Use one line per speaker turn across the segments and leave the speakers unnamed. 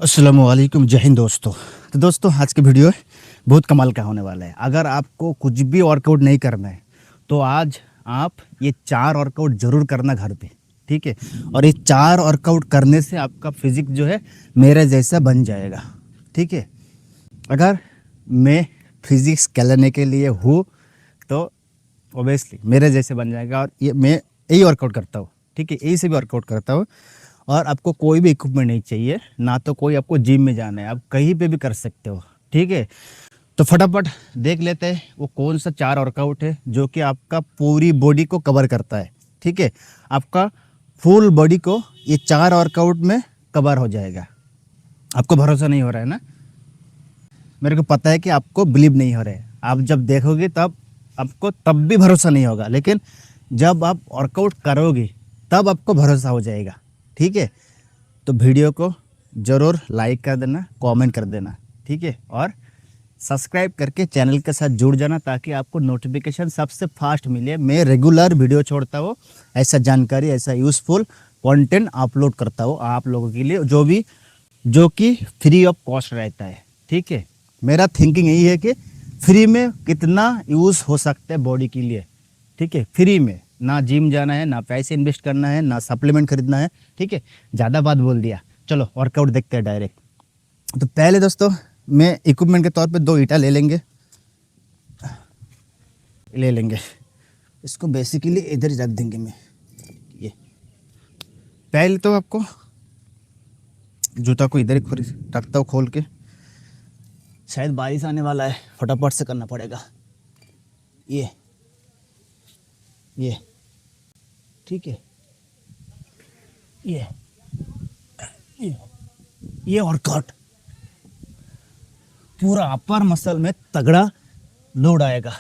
अस्सलामुअलैकुम, जय हिंद दोस्तों। तो दोस्तों आज की वीडियो बहुत कमाल का होने वाला है। अगर आपको कुछ भी वर्कआउट नहीं करना है तो आज आप ये 4 वर्कआउट ज़रूर करना घर पे, ठीक है। और ये 4 वर्कआउट करने से आपका फिजिक जो है मेरे जैसा बन जाएगा, ठीक है। अगर मैं फिजिक्स कहलाने के लिए हूँ तो ओबियसली मेरे जैसे बन जाएगा। और ये मैं यही वर्कआउट करता हूँ, ठीक है, यही से भी वर्कआउट करता हूँ। और आपको कोई भी इक्विपमेंट नहीं चाहिए, ना तो कोई आपको जिम में जाना है, आप कहीं पे भी कर सकते हो, ठीक है। तो फटाफट देख लेते हैं वो कौन सा 4 वर्कआउट है जो कि आपका पूरी बॉडी को कवर करता है, ठीक है। आपका फुल बॉडी को ये 4 वर्कआउट में कवर हो जाएगा। आपको भरोसा नहीं हो रहा है ना? मेरे को पता है कि आपको बिलीव नहीं हो रहा है। आप जब देखोगे तब आपको तब भी भरोसा नहीं होगा, लेकिन जब आप वर्कआउट करोगे तब आपको भरोसा हो जाएगा, ठीक है। तो वीडियो को ज़रूर लाइक कर देना, कमेंट कर देना, ठीक है। और सब्सक्राइब करके चैनल के साथ जुड़ जाना ताकि आपको नोटिफिकेशन सबसे फास्ट मिले। मैं रेगुलर वीडियो छोड़ता हूँ, ऐसा जानकारी, ऐसा यूज़फुल कंटेंट अपलोड करता हूँ आप लोगों के लिए, जो कि फ्री ऑफ कॉस्ट रहता है, ठीक है। मेरा थिंकिंग यही है कि फ्री में कितना यूज़ हो सकता है बॉडी के लिए, ठीक है। फ्री में, ना जिम जाना है, ना पैसे इन्वेस्ट करना है, ना सप्लीमेंट खरीदना है, ठीक है। ज़्यादा बात बोल दिया, चलो वर्कआउट देखते हैं डायरेक्ट। तो पहले दोस्तों मैं इक्विपमेंट के तौर पे 2 ईंटा ले लेंगे। इसको बेसिकली इधर ही रख देंगे। मैं ये पहले तो आपको जूता को इधर ही रखता हूँ खोल के, शायद बारिश आने वाला है, फटाफट से करना पड़ेगा। ये ठीक है। ये वर्कआउट पूरा अपर मसल में तगड़ा लोड आएगा।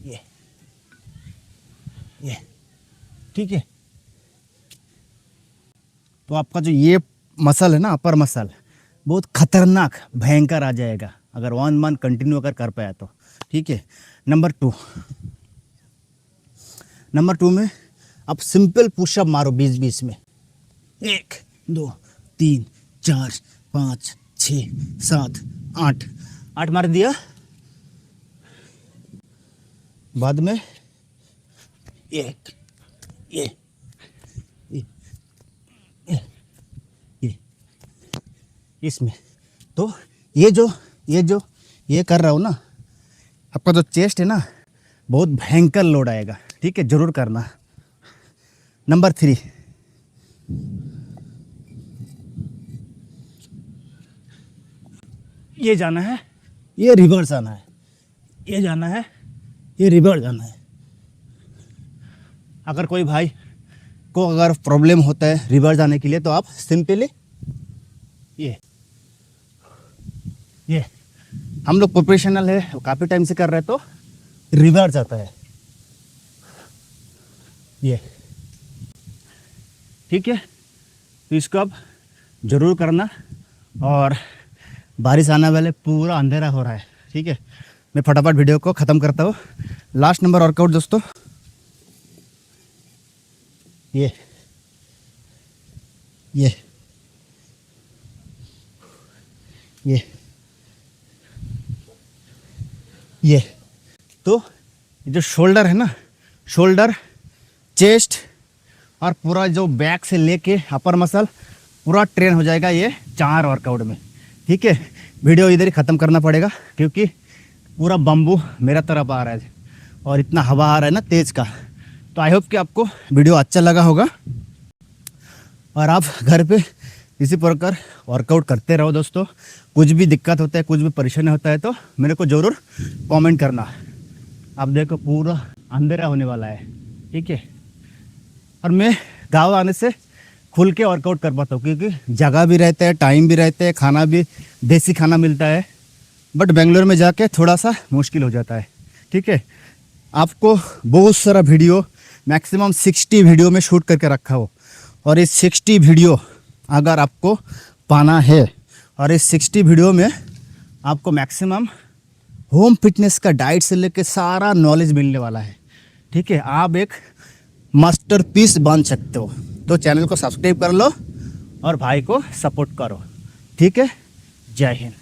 ये ठीक है। तो आपका जो ये मसल है ना, अपर मसल, बहुत खतरनाक भयंकर आ जाएगा अगर 1 मंथ कंटिन्यू अगर कर पाया तो, ठीक है। नंबर टू में आप सिंपल पुशअप मारो 20-20 में। 1 2 3 4 5 6 7 8 मार दिया। बाद में ये इसमें तो ये कर रहा हूँ ना, आपका जो चेस्ट है ना बहुत भयंकर लोड आएगा, ठीक है, जरूर करना। नंबर 3, ये जाना है, ये रिवर्स आना है, ये जाना है, ये रिवर्स जाना है। अगर कोई भाई को अगर प्रॉब्लम होता है रिवर्स आने के लिए तो आप सिंपली ये हम लोग प्रोफेशनल है, काफ़ी टाइम से कर रहे हैं तो रिवर्स आता है ये, ठीक है। तो इसको अब ज़रूर करना। और बारिश आने वाले, पूरा अंधेरा हो रहा है, ठीक है। मैं फटाफट वीडियो को ख़त्म करता हूँ। लास्ट नंबर वर्कआउट दोस्तों, ये तो ये जो शोल्डर है ना, शोल्डर, चेस्ट और पूरा जो बैक से लेके अपर मसल पूरा ट्रेन हो जाएगा ये 4 वर्कआउट में, ठीक है। वीडियो इधर ही ख़त्म करना पड़ेगा क्योंकि पूरा बम्बू मेरा तरफ आ रहा है और इतना हवा आ रहा है ना तेज़ का। तो आई होप कि आपको वीडियो अच्छा लगा होगा और आप घर पे इसी प्रकार वर्कआउट करते रहो दोस्तों। कुछ भी दिक्कत होता है, कुछ भी परेशानी होता है तो मेरे को ज़रूर कमेंट करना। आप देखो पूरा अंधेरा होने वाला है, ठीक है। और मैं गाँव आने से खुल के वर्कआउट कर पाता हूँ क्योंकि जगह भी रहता है, टाइम भी रहता है, खाना भी देसी खाना मिलता है। बट बेंगलोर में जाके थोड़ा सा मुश्किल हो जाता है, ठीक है। आपको बहुत सारा वीडियो, मैक्सिमम 60 वीडियो में शूट करके रखा हो और इस 60 वीडियो अगर आपको पाना है और इस 60 वीडियो में आपको मैक्सिमम होम फिटनेस का डाइट से लेके सारा नॉलेज मिलने वाला है, ठीक है। आप एक मास्टरपीस बन सकते हो। तो चैनल को सब्सक्राइब कर लो और भाई को सपोर्ट करो। ठीक है, जय हिंद।